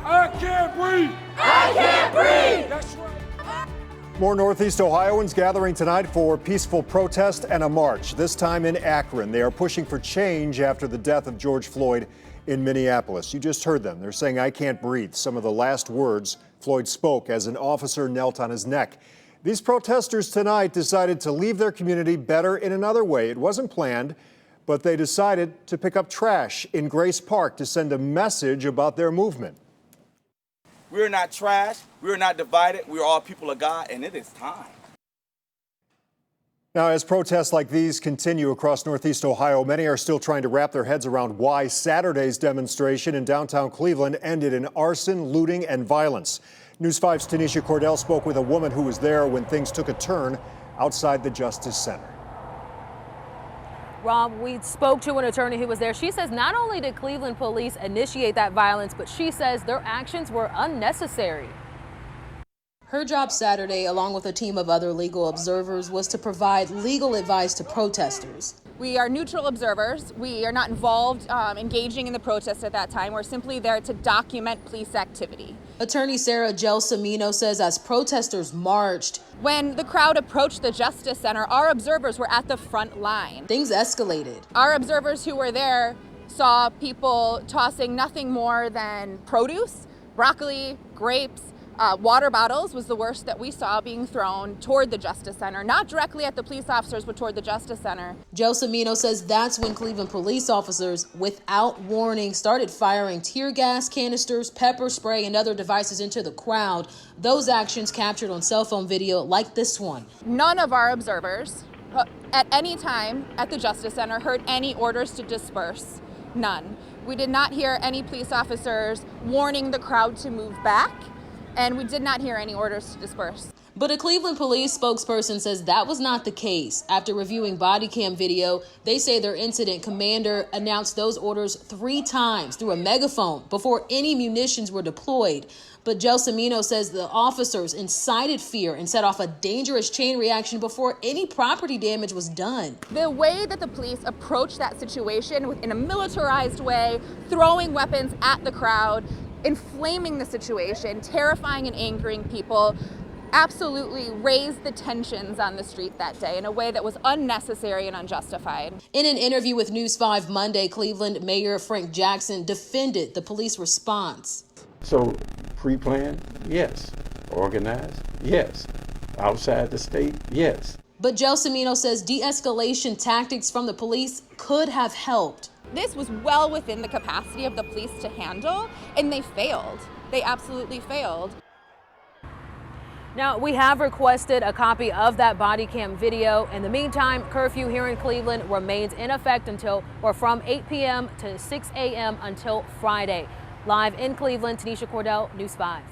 I can't breathe. I can't breathe. That's right. More Northeast Ohioans gathering tonight for peaceful protest and a march, this time in Akron. They are pushing for change after the death of George Floyd in Minneapolis. You just heard them. They're saying, "I can't breathe," some of the last words Floyd spoke as an officer knelt on his neck. These protesters tonight decided to leave their community better in another way. It wasn't planned, but they decided to pick up trash in Grace Park to send a message about their movement. We are not trash. We are not divided. We are all people of God, and it is time. Now, as protests like these continue across Northeast Ohio, many are still trying to wrap their heads around why Saturday's demonstration in downtown Cleveland ended in arson, looting, and violence. News 5's TANEISHA Cordell spoke with a woman who was there when things took a turn outside the Justice Center. Rob, we spoke to an attorney who was there. She says not only did Cleveland police initiate that violence, but she says their actions were unnecessary. Her job Saturday, along with a team of other legal observers, was to provide legal advice to protesters. We are neutral observers. We are not involved engaging in the protest at that time. We're simply there to document police activity. Attorney Sarah Gelsomino says as protesters marched, when the crowd approached the Justice Center, our observers were at the front line. Things escalated. Our observers who were there saw people tossing nothing more than produce, broccoli, grapes, water bottles was the worst that we saw being thrown toward the Justice Center, not directly at the police officers, but toward the Justice Center. Gelsomino says that's when Cleveland police officers, without warning, started firing tear gas canisters, pepper spray, and other devices into the crowd. Those actions captured on cell phone video like this one. None of our observers at any time at the Justice Center heard any orders to disperse. None. We did not hear any police officers warning the crowd to move back. And we did not hear any orders to disperse. But a Cleveland police spokesperson says that was not the case. After reviewing body cam video, they say their incident commander announced those orders 3 times through a megaphone before any munitions were deployed. But Gelsomino says the officers incited fear and set off a dangerous chain reaction before any property damage was done. The way that the police approached that situation in a militarized way, throwing weapons at the crowd, inflaming the situation, terrifying and angering people, absolutely raised the tensions on the street that day in a way that was unnecessary and unjustified. In an interview with News 5 Monday, Cleveland Mayor Frank Jackson defended the police response. So, pre-planned? Yes. Organized? Yes. Outside the state? Yes. But Gelsomino says de-escalation tactics from the police could have helped. This was well within the capacity of the police to handle, and they failed. They absolutely failed. Now, we have requested a copy of that body cam video. In the meantime, curfew here in Cleveland remains in effect from 8 p.m. to 6 a.m. until Friday. Live in Cleveland, TANEISHA Cordell, News 5.